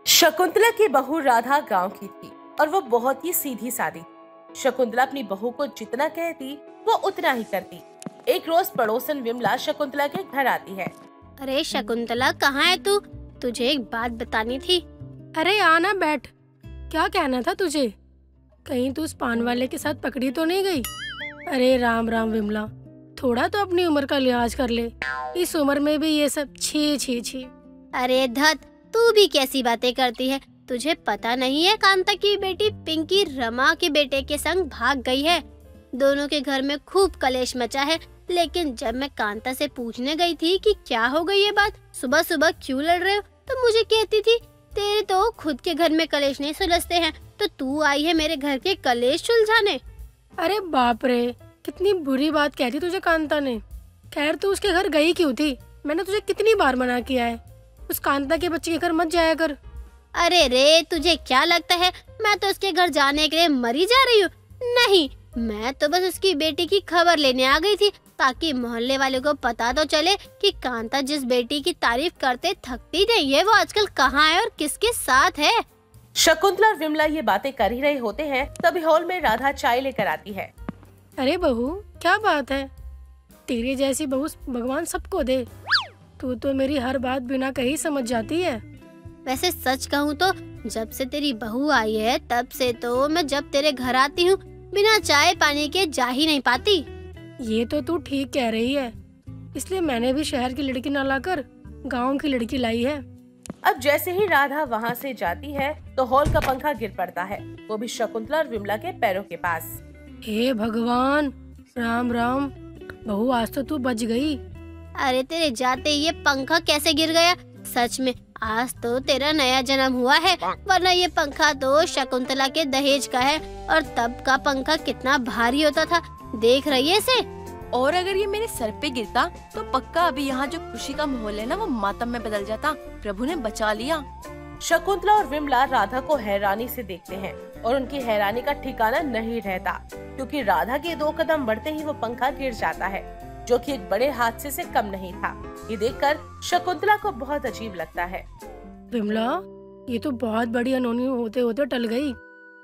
शकुंतला की बहू राधा गांव की थी और वो बहुत ही सीधी सादी थी। शकुंतला अपनी बहू को जितना कहती वो उतना ही करती। एक रोज पड़ोसन विमला शकुंतला के घर आती है। अरे शकुंतला, कहाँ है तू? तुझे एक बात बतानी थी। अरे आना बैठ। क्या कहना था तुझे? कहीं तू उस पान वाले के साथ पकड़ी तो नहीं गई? अरे राम राम विमला, थोड़ा तो अपनी उम्र का लिहाज कर ले। इस उम्र में भी ये सब छी छी छी। अरे धत, तू भी कैसी बातें करती है? तुझे पता नहीं है कांता की बेटी पिंकी रमा के बेटे के संग भाग गई है। दोनों के घर में खूब कलेश मचा है, लेकिन जब मैं कांता से पूछने गई थी कि क्या हो गई ये बात, सुबह सुबह क्यों लड़ रहे हो, तो मुझे कहती थी तेरे तो खुद के घर में कलेश नहीं सुलझते हैं, तो तू आई है मेरे घर के कलेश सुलझाने। अरे बाप रे, कितनी बुरी बात कहती तुझे कांता ने। खैर तू उसके घर गई क्यों थी? मैंने तुझे कितनी बार मना किया है, उस कांता के बच्चे के घर मत जाया कर। अरे रे, तुझे क्या लगता है मैं तो उसके घर जाने के लिए मरी जा रही हूँ? नहीं, मैं तो बस उसकी बेटी की खबर लेने आ गई थी, ताकि मोहल्ले वाले को पता तो चले कि कांता जिस बेटी की तारीफ करते थकती नहीं है, वो आजकल कहाँ है और किसके साथ है। शकुंतला और विमला ये बातें कर ही रहे होते हैं, तभी हॉल में राधा चाय लेकर आती है। अरे बहू, क्या बात है? तेरी जैसी बहू भगवान सबको दे। तू तो मेरी हर बात बिना कही समझ जाती है। वैसे सच कहूँ तो जब से तेरी बहू आई है तब से तो मैं जब तेरे घर आती हूँ बिना चाय पानी के जा ही नहीं पाती। ये तो तू ठीक कह रही है, इसलिए मैंने भी शहर की लड़की न लाकर गांव की लड़की लाई है। अब जैसे ही राधा वहाँ से जाती है तो हॉल का पंखा गिर पड़ता है, वो भी शकुंतला और विमला के पैरों के पास। हे भगवान, राम राम। बहू, आज तो तू बच गई। अरे तेरे जाते ये पंखा कैसे गिर गया? सच में आज तो तेरा नया जन्म हुआ है, वरना ये पंखा तो शकुंतला के दहेज का है, और तब का पंखा कितना भारी होता था, देख रही है इसे। और अगर ये मेरे सर पे गिरता तो पक्का अभी यहाँ जो खुशी का माहौल है ना, वो मातम में बदल जाता। प्रभु ने बचा लिया। शकुंतला और विमला राधा को हैरानी से देखते हैं और उनकी हैरानी का ठिकाना नहीं रहता, क्योंकि राधा के 2 कदम बढ़ते ही वो पंखा गिर जाता है, जो कि एक बड़े हादसे से कम नहीं था। ये देखकर शकुंतला को बहुत अजीब लगता है। विमला, ये तो बहुत बड़ी अनहोनी होते होते टल गई।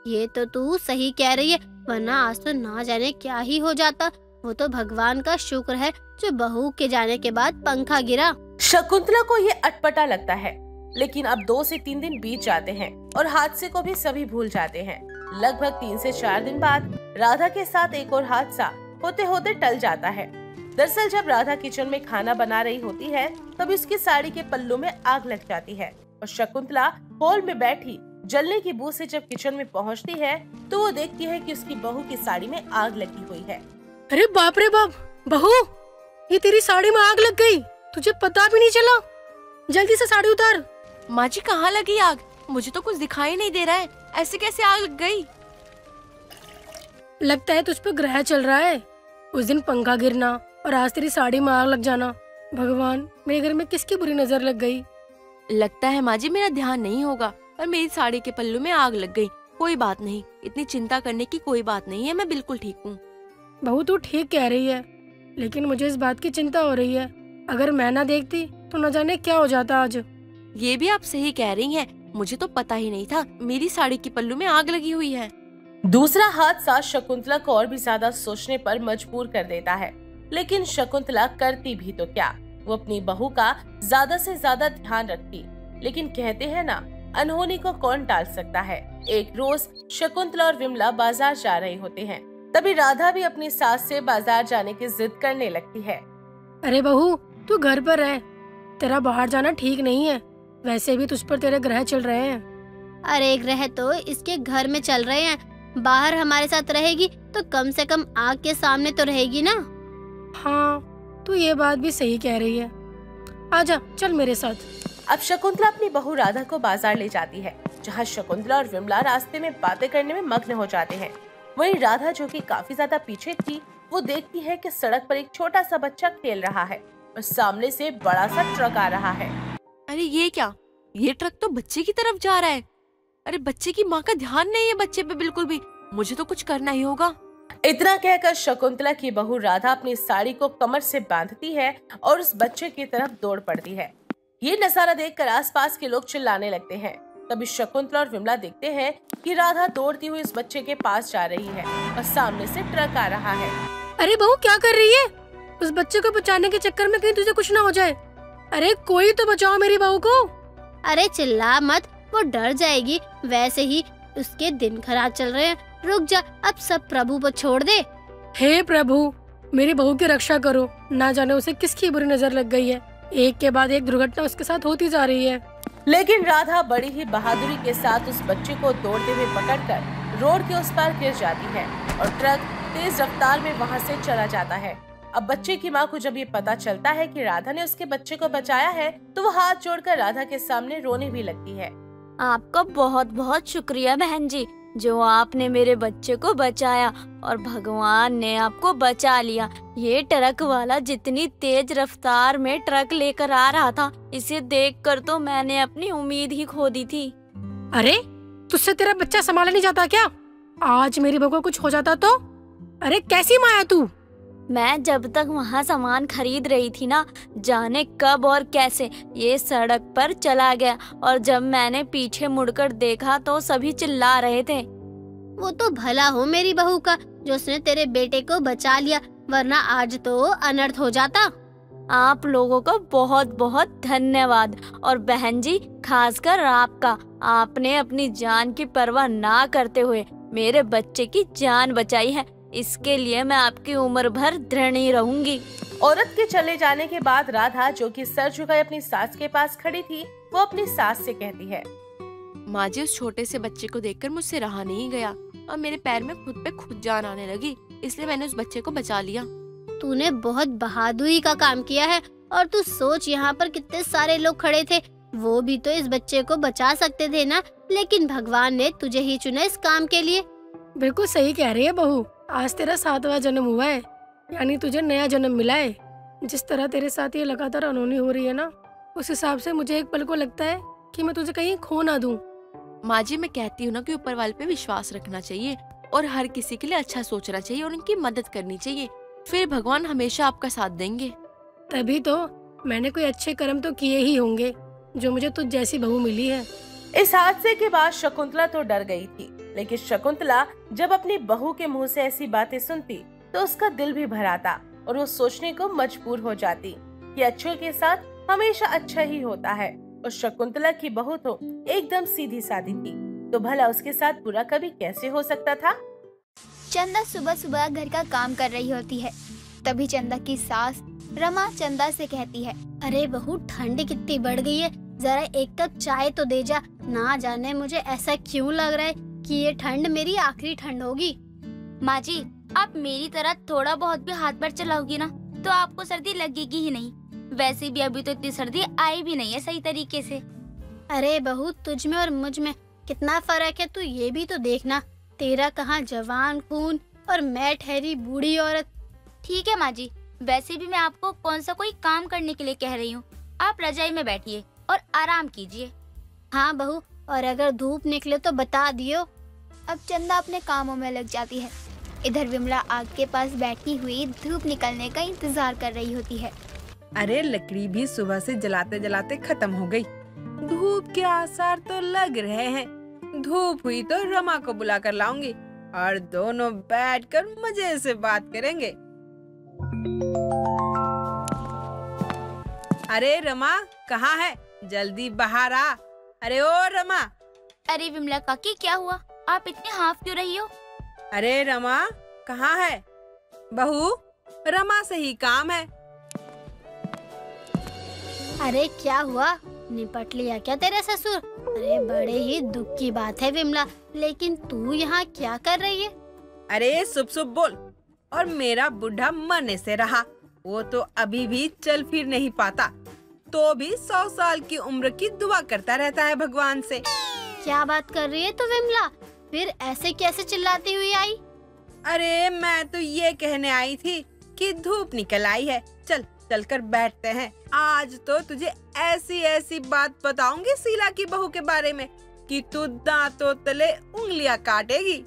ये तो तू सही कह रही है, वरना आज तो ना जाने क्या ही हो जाता। वो तो भगवान का शुक्र है जो बहू के जाने के बाद पंखा गिरा। शकुंतला को ये अटपटा लगता है, लेकिन अब 2 से 3 दिन बीत जाते हैं और हादसे को भी सभी भूल जाते हैं। लगभग 3 से 4 दिन बाद राधा के साथ एक और हादसा होते होते टल जाता है। दरअसल जब राधा किचन में खाना बना रही होती है, तब उसकी साड़ी के पल्लू में आग लग जाती है और शकुंतला हॉल में बैठी जलने की बू से जब किचन में पहुंचती है, तो वो देखती है कि उसकी बहू की साड़ी में आग लगी हुई है। अरे बाप रे बाप, बहू, ये तेरी साड़ी में आग लग गई, तुझे पता भी नहीं चला? जल्दी से साड़ी उतार। माँ जी, कहाँ लगी आग? मुझे तो कुछ दिखाई नहीं दे रहा है, ऐसे कैसे आग लग गई? लगता है तुझ पे ग्रह चल रहा है। उस दिन पंखा गिरना और आज तेरी साड़ी में आग लग जाना। भगवान, मेरे घर में किसकी बुरी नजर लग गई? लगता है माँ जी मेरा ध्यान नहीं होगा और मेरी साड़ी के पल्लू में आग लग गई। कोई बात नहीं, इतनी चिंता करने की कोई बात नहीं है, मैं बिल्कुल ठीक हूँ। बहू, तू ठीक कह रही है, लेकिन मुझे इस बात की चिंता हो रही है। अगर मैं ना देखती तो न जाने क्या हो जाता आज। ये भी आप सही कह रही हैं, मुझे तो पता ही नहीं था मेरी साड़ी के पल्लू में आग लगी हुई है। दूसरा हादसा शकुंतला को और भी ज्यादा सोचने पर मजबूर कर देता है, लेकिन शकुंतला करती भी तो क्या, वो अपनी बहू का ज्यादा से ज्यादा ध्यान रखती। लेकिन कहते हैं ना, अनहोनी को कौन टाल सकता है। एक रोज शकुंतला और विमला बाजार जा रहे होते हैं, तभी राधा भी अपनी सास से बाजार जाने की जिद करने लगती है। अरे बहू, तू घर पर रह, तेरा बाहर जाना ठीक नहीं है। वैसे भी तुझ पर तेरे ग्रह चल रहे हैं। अरे ग्रह तो इसके घर में चल रहे हैं, बाहर हमारे साथ रहेगी तो कम से कम आग के सामने तो रहेगी ना। हाँ, तू ये बात भी सही कह रही है। आजा, चल मेरे साथ। अब शकुंतला अपनी बहू राधा को बाजार ले जाती है, जहाँ शकुंतला और विमला रास्ते में बातें करने में मग्न हो जाते हैं। वहीं राधा, जो कि काफी ज्यादा पीछे थी, वो देखती है कि सड़क पर एक छोटा सा बच्चा खेल रहा है और सामने से बड़ा सा ट्रक आ रहा है। अरे ये क्या, ये ट्रक तो बच्चे की तरफ जा रहा है। अरे बच्चे की माँ का ध्यान नहीं है बच्चे पे बिल्कुल भी, मुझे तो कुछ करना ही होगा। इतना कहकर शकुंतला की बहू राधा अपनी साड़ी को कमर से बांधती है और उस बच्चे की तरफ दौड़ पड़ती है। ये नजारा देखकर आसपास के लोग चिल्लाने लगते हैं। तभी शकुंतला और विमला देखते हैं कि राधा दौड़ती हुई इस बच्चे के पास जा रही है और सामने से ट्रक आ रहा है। अरे बहू क्या कर रही है? उस बच्चे को बचाने के चक्कर में कहीं तुझे कुछ ना हो जाए। अरे कोई तो बचाओ मेरी बहू को। अरे चिल्ला मत, वो डर जाएगी। वैसे ही उसके दिन खराब चल रहे हैं। रुक जा, अब सब प्रभु पर छोड़ दे। हे प्रभु, मेरी बहू की रक्षा करो। ना जाने उसे किसकी बुरी नजर लग गई है। एक के बाद एक दुर्घटना उसके साथ होती जा रही है। लेकिन राधा बड़ी ही बहादुरी के साथ उस बच्चे को दौड़ते हुए पकड़कर रोड के उस पार गिर जाती है और ट्रक तेज रफ्तार में वहां से चला जाता है। अब बच्चे की माँ को जब ये पता चलता है कि राधा ने उसके बच्चे को बचाया है तो वो हाथ जोड़कर राधा के सामने रोने भी लगती है। आपका बहुत बहुत शुक्रिया बहन जी, जो आपने मेरे बच्चे को बचाया और भगवान ने आपको बचा लिया। ये ट्रक वाला जितनी तेज रफ्तार में ट्रक लेकर आ रहा था, इसे देखकर तो मैंने अपनी उम्मीद ही खो दी थी। अरे तुझसे तेरा बच्चा संभाला नहीं जाता क्या? आज मेरी बहू को कुछ हो जाता तो? अरे कैसी माँ है तू? मैं जब तक वहाँ सामान खरीद रही थी ना, जाने कब और कैसे ये सड़क पर चला गया और जब मैंने पीछे मुड़कर देखा तो सभी चिल्ला रहे थे। वो तो भला हो मेरी बहू का जो उसने तेरे बेटे को बचा लिया, वरना आज तो अनर्थ हो जाता। आप लोगों का बहुत बहुत धन्यवाद और बहन जी खासकर आपका। आपने अपनी जान की परवाह ना करते हुए मेरे बच्चे की जान बचाई है। इसके लिए मैं आपकी उम्र भर ऋणी रहूंगी। औरत के चले जाने के बाद राधा, जो कि सर झुकाए अपनी सास के पास खड़ी थी, वो अपनी सास से कहती है, माँ जी उस छोटे से बच्चे को देखकर मुझसे रहा नहीं गया और मेरे पैर में खुद पे खुद जान आने लगी, इसलिए मैंने उस बच्चे को बचा लिया। तूने बहुत बहादुरी का काम किया है और तू सोच यहाँ पर कितने सारे लोग खड़े थे, वो भी तो इस बच्चे को बचा सकते थे ना, लेकिन भगवान ने तुझे ही चुना इस काम के लिए। बिल्कुल सही कह रही है बहू। आज तेरा 7वां जन्म हुआ है, यानी तुझे नया जन्म मिला है। जिस तरह तेरे साथ ये लगातार अनहोनी हो रही है ना, उस हिसाब से मुझे एक पल को लगता है कि मैं तुझे कहीं खो ना दूं। माँ जी मैं कहती हूँ ना कि ऊपर वाले पे विश्वास रखना चाहिए और हर किसी के लिए अच्छा सोचना चाहिए और उनकी मदद करनी चाहिए, फिर भगवान हमेशा आपका साथ देंगे। तभी तो मैंने कोई अच्छे कर्म तो किए ही होंगे जो मुझे तुझ जैसी बहू मिली है। इस हादसे के बाद शकुंतला तो डर गई थी, लेकिन शकुंतला जब अपनी बहू के मुंह से ऐसी बातें सुनती तो उसका दिल भी भर आता और वो सोचने को मजबूर हो जाती कि अच्छों के साथ हमेशा अच्छा ही होता है। और शकुंतला की बहू तो एकदम सीधी सादी थी, तो भला उसके साथ बुरा कभी कैसे हो सकता था। चंदा सुबह सुबह घर का काम कर रही होती है, तभी चंदा की सास रमा चंदा से कहती है, अरे बहू ठंड कितनी बढ़ गई है, जरा एक कप चाय तो दे जा। ना जाने मुझे ऐसा क्यों लग रहा है कि ये ठंड मेरी आखिरी ठंड होगी। माँ जी आप मेरी तरह थोड़ा बहुत भी हाथ पैर चलाओगी ना तो आपको सर्दी लगेगी ही नहीं। वैसे भी अभी तो इतनी सर्दी आई भी नहीं है सही तरीके से। अरे बहू तुझ में और मुझ में कितना फर्क है, तू ये भी तो देखना। तेरा कहाँ जवान खून और मैं ठहरी बूढ़ी औरत। ठीक है माँ जी, वैसे भी मैं आपको कौन सा कोई काम करने के लिए कह रही हूँ। आप रजाई में बैठिए और आराम कीजिए। हाँ बहू, और अगर धूप निकले तो बता दियो। अब चंदा अपने कामों में लग जाती है। इधर विमला आग के पास बैठी हुई धूप निकलने का इंतजार कर रही होती है। अरे लकड़ी भी सुबह से जलाते जलाते खत्म हो गई। धूप के आसार तो लग रहे हैं। धूप हुई तो रमा को बुला कर लाऊंगी और दोनों बैठकर मजे से बात करेंगे। अरे रमा कहाँ है? जल्दी बाहर आ। अरे ओ रमा। अरे विमला काकी क्या हुआ, आप इतने हाफ क्यों रही हो? अरे रमा कहाँ है? बहू रमा से ही काम है। अरे क्या हुआ, निपट लिया क्या तेरे ससुर? अरे बड़े ही दुख की बात है विमला, लेकिन तू यहाँ क्या कर रही है? अरे सुब सुब बोल। और मेरा बुढ़ा मरने से रहा, वो तो अभी भी चल फिर नहीं पाता, तो भी 100 साल की उम्र की दुआ करता रहता है भगवान से। क्या बात कर रही है तू विमला? फिर ऐसे कैसे चिल्लाती हुई आई? अरे मैं तो ये कहने आई थी कि धूप निकल आई है, चल चलकर बैठते हैं। आज तो तुझे ऐसी ऐसी बात बताऊंगी शीला की बहू के बारे में कि तू दांतों तले उंगलियां काटेगी।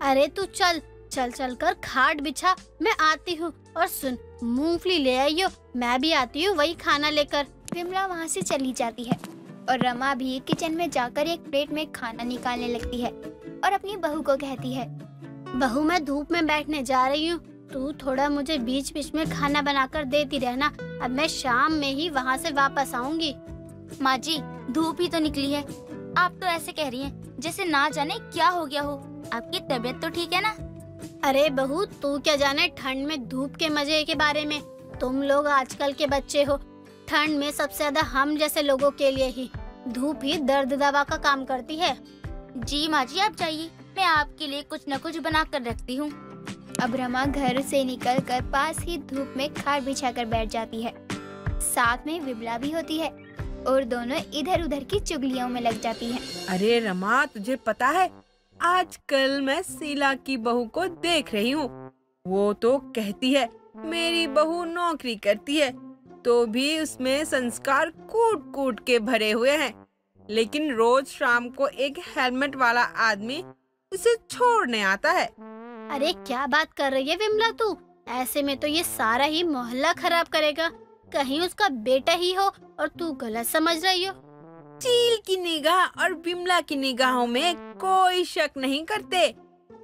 अरे तू चल चल चल कर खाट बिछा, मैं आती हूँ। और सुन, मूंगफली ले आइयो, मैं भी आती हूँ वही खाना लेकर। विमला वहाँ से चली जाती है। और रमा भी किचन में जाकर एक प्लेट में खाना निकालने लगती है और अपनी बहू को कहती है, बहू मैं धूप में बैठने जा रही हूँ, तू थोड़ा मुझे बीच बीच में खाना बनाकर देती रहना। अब मैं शाम में ही वहाँ से वापस आऊंगी। माँ जी, धूप ही तो निकली है, आप तो ऐसे कह रही हैं जैसे ना जाने क्या हो गया हो। आपकी तबीयत तो ठीक है ना? अरे बहू, तू क्या जाने ठंड में धूप के मजे के बारे में। तुम लोग आजकल के बच्चे हो, ठंड में सबसे ज्यादा हम जैसे लोगों के लिए ही धूप ही दर्द दवा का काम करती है। जी माँ जी, आप जाइए, मैं आपके लिए कुछ न कुछ बना कर रखती हूँ। अब रमा घर से निकलकर पास ही धूप में खाट बिछाकर बैठ जाती है। साथ में विमला भी होती है और दोनों इधर उधर की चुगलियों में लग जाती हैं। अरे रमा, तुझे पता है आजकल मैं शीला की बहू को देख रही हूँ। वो तो कहती है मेरी बहू नौकरी करती है, तो भी उसमें संस्कार कूट कूट के भरे हुए हैं, लेकिन रोज शाम को एक हेलमेट वाला आदमी उसे छोड़ने आता है। अरे क्या बात कर रही है विमला तू? ऐसे में तो ये सारा ही मोहल्ला खराब करेगा। कहीं उसका बेटा ही हो और तू गलत समझ रही हो। चील की निगाह और विमला की निगाहों में कोई शक नहीं करते,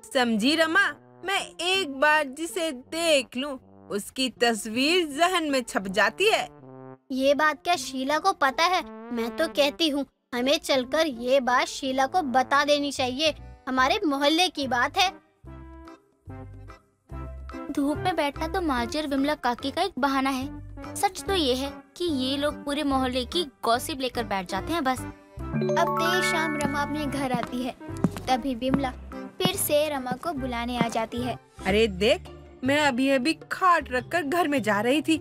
समझी रमा? मैं एक बार जिसे देख लूं, उसकी तस्वीर जहन में छप जाती है। ये बात क्या शीला को पता है? मैं तो कहती हूँ हमें चलकर ये बात शीला को बता देनी चाहिए। हमारे मोहल्ले की बात है। धूप में बैठना तो माजी और विमला काकी का एक बहाना है। सच तो ये है कि ये लोग पूरे मोहल्ले की गॉसिप लेकर बैठ जाते हैं बस। अब देर शाम रमा अपने घर आती है, तभी विमला फिर से रमा को बुलाने आ जाती है। अरे देख, मैं अभी अभी खाट रखकर घर में जा रही थी,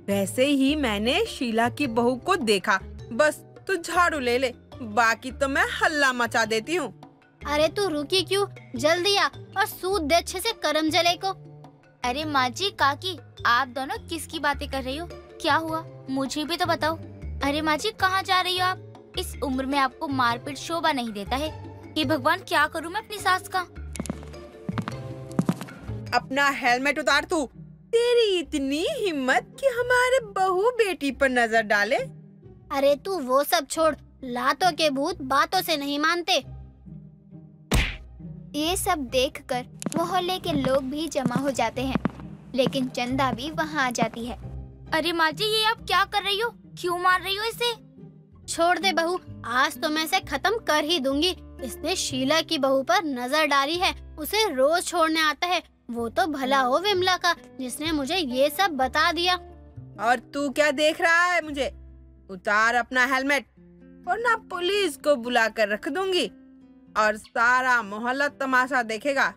वैसे ही मैंने शीला की बहू को देखा। बस तू झाड़ू ले ले, बाकी तो मैं हल्ला मचा देती हूँ। अरे तू रुकी क्यों? जल्दी आ और सूद दे अच्छे से करम जले को। अरे माँ जी, काकी, आप दोनों किसकी बातें कर रही हो? क्या हुआ, मुझे भी तो बताओ। अरे माँ जी, कहाँ जा रही हो आप? इस उम्र में आपको मारपीट शोभा नहीं देता है। ये भगवान, क्या करूँ मैं अपनी सास का? अपना हेलमेट उतार तू। तेरी इतनी हिम्मत कि हमारे बहू बेटी पर नजर डाले। अरे तू वो सब छोड़, लातों के भूत बातों से नहीं मानते। ये सब देखकर मोहल्ले के लोग भी जमा हो जाते हैं, लेकिन चंदा भी वहाँ आ जाती है। अरे माँ जी, ये आप क्या कर रही हो? क्यों मार रही हो इसे? छोड़ दे बहू, आज तो मैं इसे खत्म कर ही दूंगी। इसने शीला की बहू पर नजर डाली है, उसे रोज छोड़ने आता है। वो तो भला हो विमला का, जिसने मुझे ये सब बता दिया। और तू क्या देख रहा है मुझे? उतार अपना हेलमेट, वरना पुलिस को बुला कर रख दूंगी और सारा मोहल्ला तमाशा देखेगा।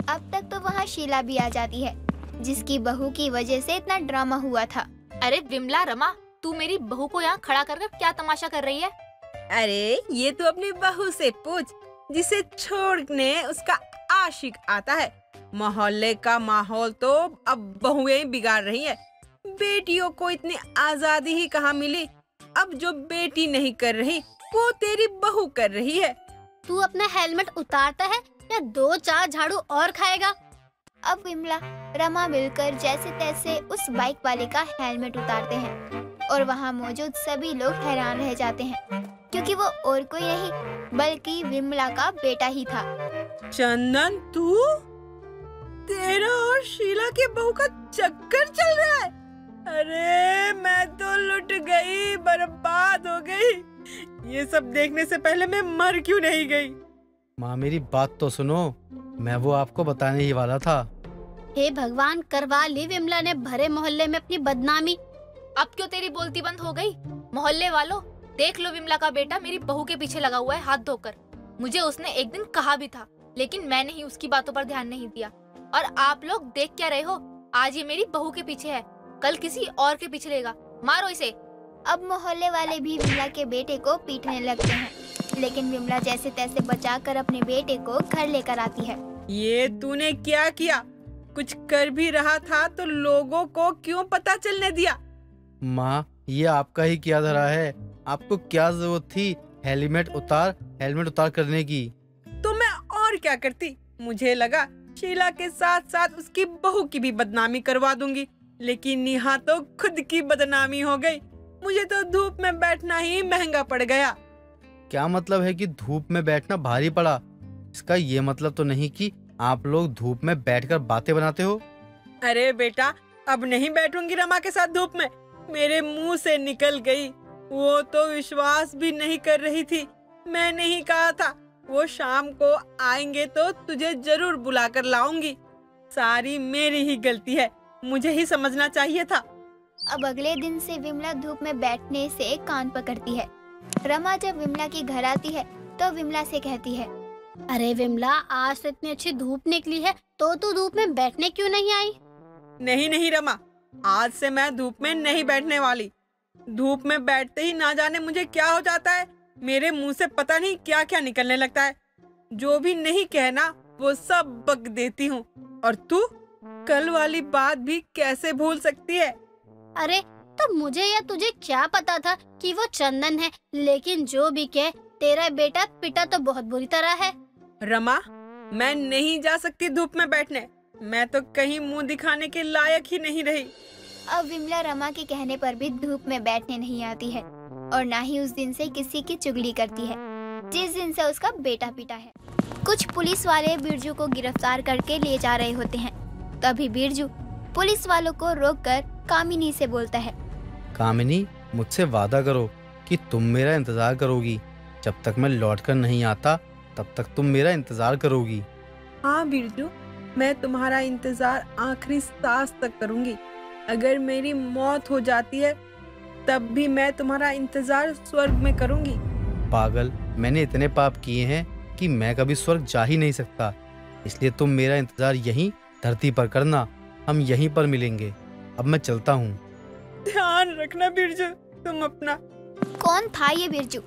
अब तक तो वहाँ शीला भी आ जाती है, जिसकी बहू की वजह से इतना ड्रामा हुआ था। अरे विमला, रमा, तू मेरी बहू को यहाँ खड़ा कर क्या तमाशा कर रही है? अरे ये तो अपनी बहू से पूछ, जिसे छोड़ने उसका आशिक आता है। मोहल्ले का माहौल तो अब बहुएं बिगाड़ रही है। बेटियों को इतनी आजादी ही कहाँ मिली? अब जो बेटी नहीं कर रही, वो तेरी बहू कर रही है। तू अपना हेलमेट उतारता है या 2-4 झाड़ू और खाएगा? अब विमला रमा मिलकर जैसे तैसे उस बाइक वाले का हेलमेट उतारते हैं और वहाँ मौजूद सभी लोग हैरान रह जाते हैं, क्योंकि वो और कोई नहीं बल्कि विमला का बेटा ही था। चंदन, तू? तेरा और शीला के बहू का चक्कर चल रहा है? अरे मैं तो लुट गई, बर्बाद हो गई। ये सब देखने से पहले मैं मर क्यों नहीं गई? माँ, मेरी बात तो सुनो, मैं वो आपको बताने ही वाला था। हे भगवान, करवा ली विमला ने भरे मोहल्ले में अपनी बदनामी। अब क्यों तेरी बोलती बंद हो गई? मोहल्ले वालों, देख लो, विमला का बेटा मेरी बहू के पीछे लगा हुआ है हाथ धोकर। मुझे उसने एक दिन कहा भी था, लेकिन मैंने ही उसकी बातों पर ध्यान नहीं दिया। और आप लोग देख क्या रहे हो? आज ये मेरी बहू के पीछे है, कल किसी और के पीछे लेगा। मारो इसे। अब मोहल्ले वाले भी विमला के बेटे को पीटने लगते हैं, लेकिन विमला जैसे तैसे बचाकर अपने बेटे को घर लेकर आती है। ये तूने क्या किया? कुछ कर भी रहा था तो लोगों को क्यों पता चलने दिया? माँ, ये आपका ही किया धरा है। आपको क्या जरूरत थी हेलमेट उतार करने की? तो मैं और क्या करती? मुझे लगा शीला के साथ साथ उसकी बहू की भी बदनामी करवा दूंगी, लेकिन यहाँ तो खुद की बदनामी हो गई। मुझे तो धूप में बैठना ही महंगा पड़ गया। क्या मतलब है कि धूप में बैठना भारी पड़ा? इसका ये मतलब तो नहीं कि आप लोग धूप में बैठकर बातें बनाते हो? अरे बेटा, अब नहीं बैठूंगी रमा के साथ धूप में। मेरे मुंह से निकल गई। वो तो विश्वास भी नहीं कर रही थी। मैंने ही कहा था वो शाम को आएंगे तो तुझे जरूर बुलाकर लाऊंगी। सारी मेरी ही गलती है, मुझे ही समझना चाहिए था। अब अगले दिन से विमला धूप में बैठने से कान पकड़ती है। रमा जब विमला के घर आती है तो विमला से कहती है, अरे विमला, आज तो इतनी अच्छी धूप निकली है तो तू धूप में बैठने क्यों नहीं आई? नहीं रमा, आज से मैं धूप में नहीं बैठने वाली। धूप में बैठते ही ना जाने मुझे क्या हो जाता है। मेरे मुंह से पता नहीं क्या क्या निकलने लगता है। जो भी नहीं कहना वो सब बक देती हूँ। और तू कल वाली बात भी कैसे भूल सकती है? अरे तो मुझे या तुझे क्या पता था कि वो चंदन है। लेकिन जो भी कहे, तेरा बेटा पिटा तो बहुत बुरी तरह है। रमा, मैं नहीं जा सकती धूप में बैठने। मैं तो कहीं मुंह दिखाने के लायक ही नहीं रही। अब विमला रमा के कहने पर भी धूप में बैठने नहीं आती है और ना ही उस दिन से किसी की चुगली करती है जिस दिन से उसका बेटा पिटा है। कुछ पुलिस वाले बिरजू को गिरफ्तार करके ले जा रहे होते हैं। तभी बिरजू पुलिस वालों को रोककर कामिनी से बोलता है, कामिनी, मुझसे वादा करो कि तुम मेरा इंतजार करोगी। जब तक मैं लौटकर नहीं आता तब तक तुम मेरा इंतजार करोगी। हाँ बिरजू, मैं तुम्हारा इंतजार आखिरी सांस तक करूंगी। अगर मेरी मौत हो जाती है तब भी मैं तुम्हारा इंतजार स्वर्ग में करूंगी। पागल, मैंने इतने पाप किए हैं कि मैं कभी स्वर्ग जा ही नहीं सकता। इसलिए तुम मेरा इंतजार यहीं धरती पर करना। हम यहीं पर मिलेंगे। अब मैं चलता हूँ। ध्यान रखना बिरजू तुम अपना। कौन था ये बिरजू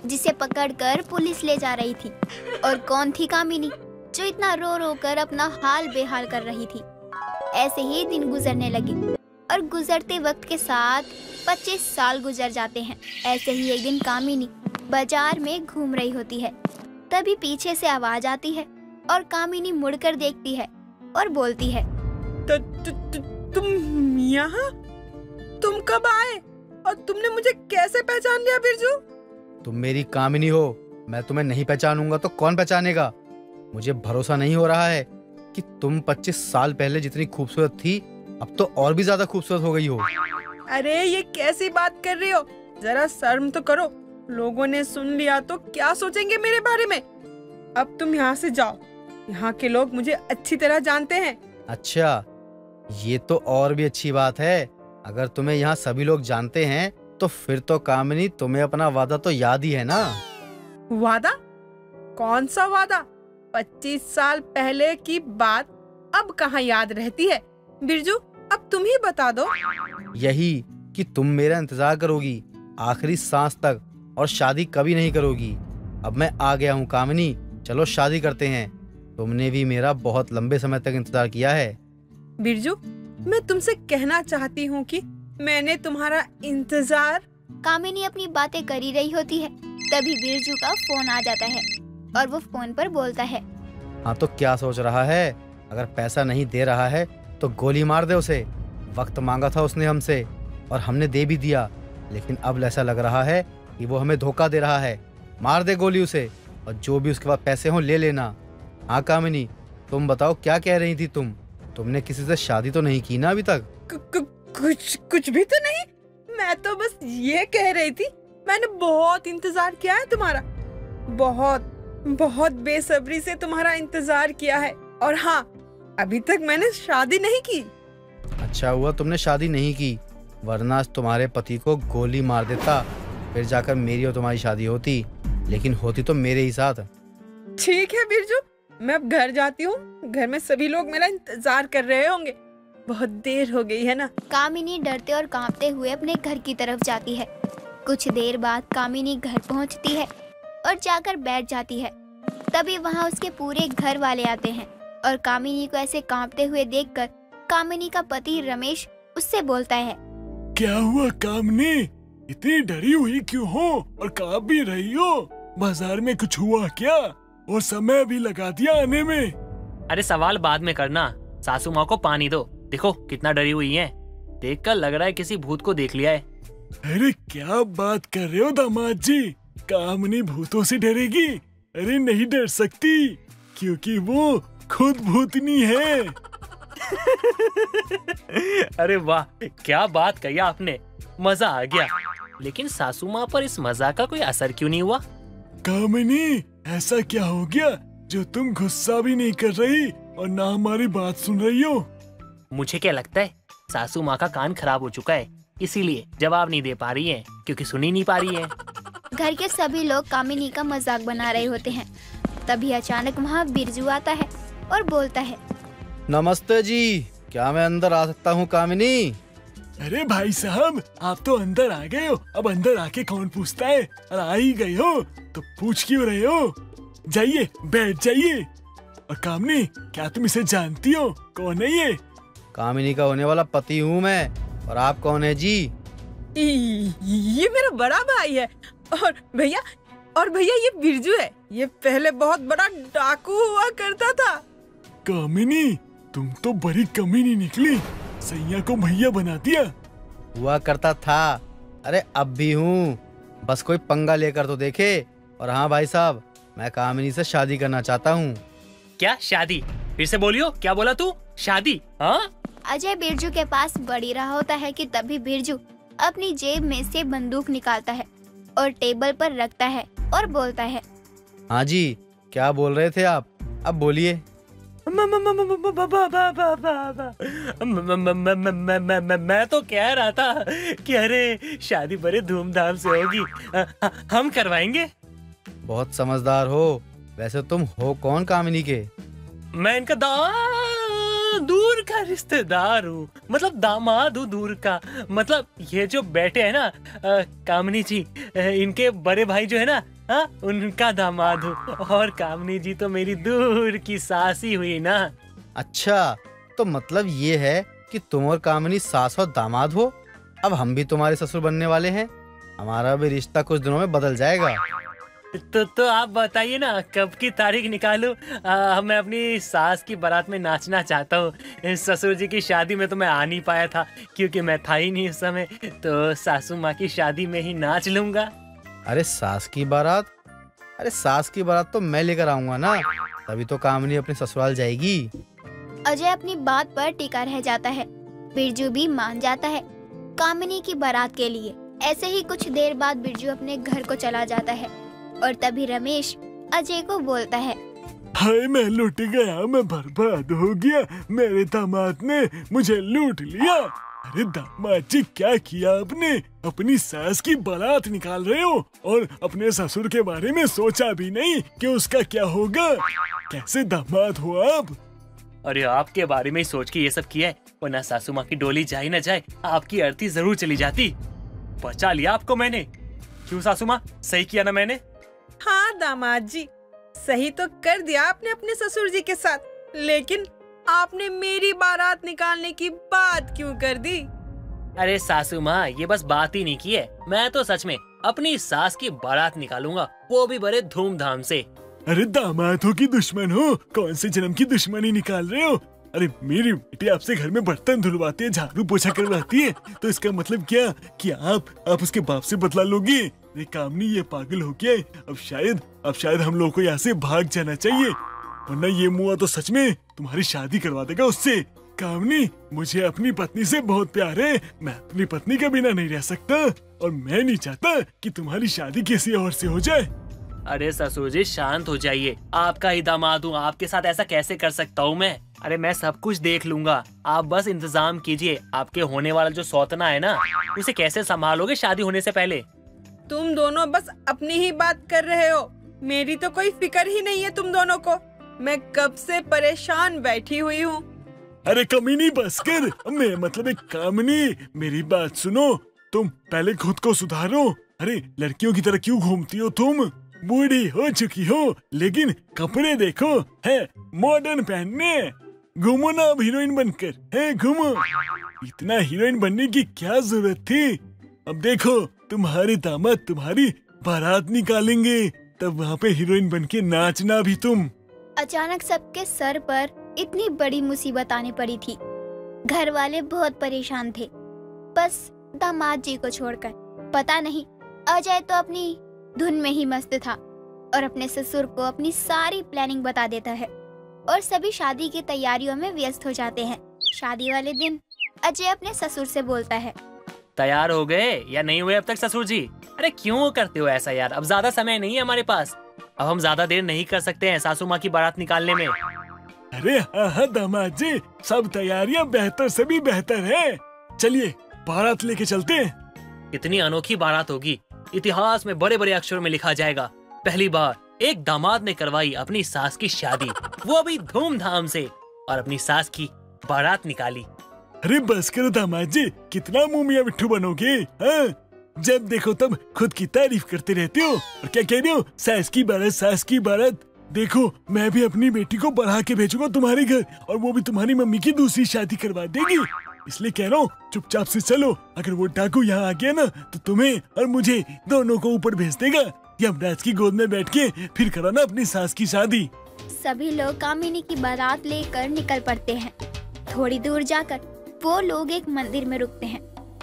जिसे पकड़कर पुलिस ले जा रही थी? और कौन थी कामिनी जो इतना रो रो कर अपना हाल बेहाल कर रही थी? ऐसे ही दिन गुजरने लगे और गुजरते वक्त के साथ 25 साल गुजर जाते हैं। ऐसे ही एक दिन कामिनी बाजार में घूम रही होती है। तभी पीछे से आवाज आती है और कामिनी मुड़कर देखती है और बोलती है, तुम यहाँ? तुम कब आए और तुमने मुझे कैसे पहचान लिया बिरजू? तुम मेरी कामिनी हो। मैं तुम्हें नहीं पहचानूंगा तो कौन पहचानेगा? मुझे भरोसा नहीं हो रहा है कि तुम 25 साल पहले जितनी खूबसूरत थी अब तो और भी ज्यादा खूबसूरत हो गई हो। अरे ये कैसी बात कर रही हो? जरा शर्म तो करो। लोगों ने सुन लिया तो क्या सोचेंगे मेरे बारे में? अब तुम यहाँ से जाओ। यहाँ के लोग मुझे अच्छी तरह जानते हैं। अच्छा, ये तो और भी अच्छी बात है। अगर तुम्हें यहाँ सभी लोग जानते हैं तो फिर तो कामिनी तुम्हें अपना वादा तो याद ही है ना? वादा? कौन सा वादा? 25 साल पहले की बात अब कहाँ याद रहती है? बिरजू, अब तुम ही बता दो। यही कि तुम मेरा इंतजार करोगी आखिरी सांस तक और शादी कभी नहीं करोगी। अब मैं आ गया हूँ कामिनी, चलो शादी करते हैं। तुमने भी मेरा बहुत लंबे समय तक इंतजार किया है। बिरजू, मैं तुमसे कहना चाहती हूँ कि मैंने तुम्हारा इंतजार। कामिनी अपनी बातें कर ही रही होती है। तभी बिरजू का फोन आ जाता है और वो फोन पर बोलता है, हाँ तो क्या सोच रहा है? अगर पैसा नहीं दे रहा है तो गोली मार दे उसे। वक्त मांगा था उसने हमसे और हमने दे भी दिया, लेकिन अब ऐसा लग रहा है कि वो हमें धोखा दे रहा है। मार दे गोली उसे और जो भी उसके पास पैसे हों ले लेना। हाँ कामिनी, तुम बताओ क्या कह रही थी तुमने किसी से शादी तो नहीं की ना अभी तक? कुछ भी तो नहीं। मैं तो बस ये कह रही थी मैंने बहुत इंतजार किया है तुम्हारा। बहुत बेसब्री से तुम्हारा इंतजार किया है। और हाँ, अभी तक मैंने शादी नहीं की। अच्छा हुआ तुमने शादी नहीं की, वरना तुम्हारे पति को गोली मार देता, फिर जाकर मेरी और तुम्हारी शादी होती। लेकिन होती तो मेरे ही साथ। ठीक है बिरजू, मैं अब घर जाती हूँ। घर में सभी लोग मेरा इंतजार कर रहे होंगे। बहुत देर हो गई है ना। कामिनी डरते और कांपते हुए अपने घर की तरफ जाती है। कुछ देर बाद कामिनी घर पहुँचती है और जाकर बैठ जाती है। तभी वहाँ उसके पूरे घर वाले आते हैं और कामिनी को ऐसे कांपते हुए देखकर कामिनी का पति रमेश उससे बोलता है, क्या हुआ कामिनी, इतनी डरी हुई क्यों हो और कांप भी रही हो? बाजार में कुछ हुआ क्या? और समय भी लगा दिया आने में। अरे सवाल बाद में करना, सासू माँ को पानी दो। देखो कितना डरी हुई है, देखकर लग रहा है किसी भूत को देख लिया है। अरे क्या बात कर रहे हो दामाद जी, कामनी भूतों से डरेगी? अरे नहीं डर सकती, क्योंकि वो खुद भूतनी है। अरे वाह, क्या बात कही आपने, मजा आ गया। लेकिन सासू माँ पर इस मजाक का कोई असर क्यों नहीं हुआ? कामनी, ऐसा क्या हो गया जो तुम गुस्सा भी नहीं कर रही और ना हमारी बात सुन रही हो? मुझे क्या लगता है सासू माँ का कान खराब हो चुका है, इसीलिए जवाब नहीं दे पा रही है, क्योंकि सुन ही नहीं पा रही है। घर के सभी लोग कामिनी का मजाक बना रहे होते हैं। तभी अचानक वहाँ बिरजू आता है और बोलता है, नमस्ते जी, क्या मैं अंदर आ सकता हूँ कामिनी? अरे भाई साहब, आप तो अंदर आ गए हो। अब अंदर आके कौन पूछता है? और आ ही गए हो तो पूछ क्यों रहे हो? जाइए, बैठ जाइए। और कामनी, क्या तुम इसे जानती हो? कौन है ये? कामिनी का होने वाला पति हूँ मैं। और आप कौन है जी? ये मेरा बड़ा भाई है। और भैया ये बिरजू है। ये पहले बहुत बड़ा डाकू हुआ करता था। कामिनी, तुम तो बड़ी कमीनी निकली, सैया को भैया बना दिया। हुआ करता था, अरे अब भी हूँ, बस कोई पंगा लेकर तो देखे। और हाँ भाई साहब, मैं कामिनी से शादी करना चाहता हूँ। क्या शादी? फिर से बोलियो, क्या बोला तू? शादी? हाँ? अजय बिरजू के पास बढ़ी रहा होता है कि तभी बिरजू अपनी जेब में से बंदूक निकालता है और टेबल पर रखता है और बोलता है, हाँ जी, क्या बोल रहे थे आप? अब बोलिए। मैं तो कह रहा था कि अरे शादी बड़े धूमधाम से होगी, हम करवाएंगे। बहुत समझदार हो। वैसे तुम हो कौन कामिनी के? मैं इनका दूर का रिश्तेदार हूँ, मतलब दामाद हूँ दूर का। मतलब ये जो बैठे हैं ना कामिनी जी, इनके बड़े भाई जो है ना, हाँ, उनका दामाद हूँ। और कामिनी जी तो मेरी दूर की सासी हुई ना। अच्छा, तो मतलब ये है कि तुम और कामिनी सास और दामाद हो। अब हम भी तुम्हारे ससुर बनने वाले हैं। हमारा भी रिश्ता कुछ दिनों में बदल जाएगा। तो आप बताइए ना, कब की तारीख निकालूं? मैं अपनी सास की बारात में नाचना चाहता हूँ। ससुर जी की शादी में तो मैं आ नहीं पाया था, क्योंकि मैं था ही नहीं उस समय। तो सासू माँ की शादी में ही नाच लूंगा। अरे सास की बारात? अरे सास की बारात तो मैं लेकर आऊंगा ना, तभी तो कामिनी अपने ससुराल जाएगी। अजय अपनी बात पर टिका रह जाता है। बिरजू भी मान जाता है कामिनी की बारात के लिए। ऐसे ही कुछ देर बाद बिरजू अपने घर को चला जाता है और तभी रमेश अजय को बोलता है, हाय, मैं लुट गया, मैं बर्बाद हो गया, मेरे दामाद ने मुझे लूट लिया। अरे दामाद जी, क्या किया आपने? अपनी सास की बारात निकाल रहे हो और अपने ससुर के बारे में सोचा भी नहीं कि उसका क्या होगा। कैसे दामाद हो आप? अरे आपके बारे में ही सोच के ये सब किया है, वरना सासू माँ की डोली जा ही न जाए, आपकी अर्थी जरूर चली जाती। बचा लिया आपको मैंने। क्यों सासू माँ, सही किया ना मैंने? हाँ दामाद जी, सही तो कर दिया आपने अपने ससुर जी के साथ, लेकिन आपने मेरी बारात निकालने की बात क्यों कर दी? अरे सासू माँ, ये बस बात ही नहीं की है, मैं तो सच में अपनी सास की बारात निकालूंगा, वो भी बड़े धूमधाम से। अरे दामाद हो कि दुश्मन हो? कौन से जन्म की दुश्मनी निकाल रहे हो? अरे मेरी बेटी आपसे घर में बर्तन धुलवाती है, झाड़ू पोछा करवाती है, तो इसका मतलब क्या कि आप उसके बाप से बदला लोगे? अरे कामनी, ये पागल हो गया है। अब शायद हम लोगों को यहाँ से भाग जाना चाहिए, वरना ये मुआ तो सच में तुम्हारी शादी करवा देगा उससे। कामनी, मुझे अपनी पत्नी से बहुत प्यार है, मैं अपनी पत्नी के बिना नहीं रह सकता और मैं नहीं चाहता कि तुम्हारी शादी किसी और से हो जाए। अरे ससुर जी, शांत हो जाइए, आपका ही दामाद हूँ, आपके साथ ऐसा कैसे कर सकता हूँ मैं? अरे मैं सब कुछ देख लूंगा, आप बस इंतजाम कीजिए। आपके होने वाला जो सौतना है ना, उसे कैसे संभालोगे शादी होने से पहले? तुम दोनों बस अपनी ही बात कर रहे हो, मेरी तो कोई फिक्र ही नहीं है तुम दोनों को। मैं कब से परेशान बैठी हुई हूँ। अरे कमीनी, बस कर। मैं मतलब एक कामनी, मेरी बात सुनो, तुम पहले खुद को सुधारो। अरे लड़कियों की तरह क्यों घूमती हो तुम? बूढ़ी हो चुकी हो, लेकिन कपड़े देखो है मॉडर्न पहनने। घूमो ना अब हीरोइन बनकर, है घूमो। इतना हीरोइन बनने की क्या जरूरत थी? अब देखो, तुम्हारे दामाद तुम्हारी बारात निकालेंगे, तब वहाँ पे हीरोइन बनके नाचना भी तुम। अचानक सबके सर पर इतनी बड़ी मुसीबत आने पड़ी थी। घर वाले बहुत परेशान थे, बस दामाद जी को छोड़कर। पता नहीं अजय तो अपनी धुन में ही मस्त था और अपने ससुर को अपनी सारी प्लानिंग बता देता है और सभी शादी की तैयारियों में व्यस्त हो जाते हैं। शादी वाले दिन अजय अपने ससुर से बोलता है, तैयार हो गए या नहीं हुए अब तक ससुर जी? अरे क्यों करते हो ऐसा यार, अब ज्यादा समय नहीं है हमारे पास। अब हम ज्यादा देर नहीं कर सकते हैं सासू माँ की बारात निकालने में। अरे हाँ दामाद जी, सब तैयारियां बेहतर से भी बेहतर है। चलिए बारात लेके चलते हैं। इतनी अनोखी बारात होगी, इतिहास में बड़े बड़े अक्षरों में लिखा जाएगा। पहली बार एक दामाद ने करवाई अपनी सास की शादी, वो भी धूमधाम से, और अपनी सास की बारात निकाली। अरे बस करो दामाद जी, कितना मुंह मियां मिट्ठू बनोगे? हाँ? जब देखो तब खुद की तारीफ करते रहते हो। और क्या कह रहे हो, सास की बारात, सास की बारात। देखो मैं भी अपनी बेटी को बढ़ा के भेजूंगा तुम्हारे घर, और वो भी तुम्हारी मम्मी की दूसरी शादी करवा देगी। इसलिए कह रहा हूँ चुपचाप से चलो, अगर वो डाकू यहाँ आ गया ना तो तुम्हें और मुझे दोनों को ऊपर भेज देगा। यमराज की गोद में बैठ के फिर कराना अपनी सास की शादी। सभी लोग कामिनी की बारात लेकर निकल पड़ते हैं। थोड़ी दूर जाकर वो लोग एक मंदिर में रुकते हैं,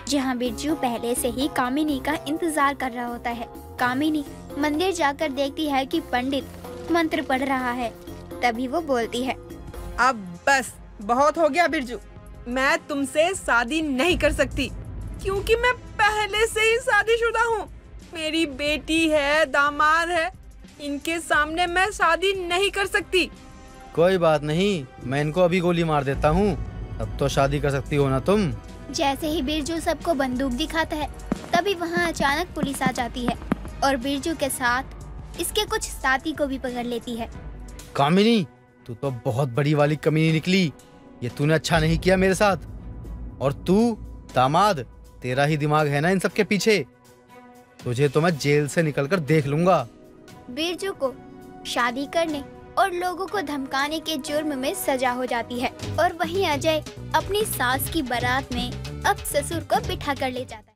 जहाँ बिरजू पहले से ही कामिनी का इंतजार कर रहा होता है। कामिनी मंदिर जाकर देखती है कि पंडित मंत्र पढ़ रहा है। तभी वो बोलती है, अब बस बहुत हो गया बिरजू, मैं तुमसे शादी नहीं कर सकती, क्योंकि मैं पहले से ही शादीशुदा हूँ। मेरी बेटी है, दामाद है, इनके सामने मैं शादी नहीं कर सकती। कोई बात नहीं, मैं इनको अभी गोली मार देता हूँ, अब तो शादी कर सकती हो ना तुम। जैसे ही बिरजू सबको बंदूक दिखाता है, तभी वहाँ अचानक पुलिस आ जाती है और बिरजू के साथ इसके कुछ साथी को भी पकड़ लेती है। कामिनी, तू तो बहुत बड़ी वाली कमीनी निकली, ये तूने अच्छा नहीं किया मेरे साथ। और तू दामाद, तेरा ही दिमाग है ना इन सब के पीछे, तुझे तो मैं जेल से निकलकर देख लूंगा। बिरजू को शादी करने और लोगों को धमकाने के जुर्म में सजा हो जाती है और वहीं अजय अपनी सास की बारात में अब ससुर को बिठा कर ले जाता है।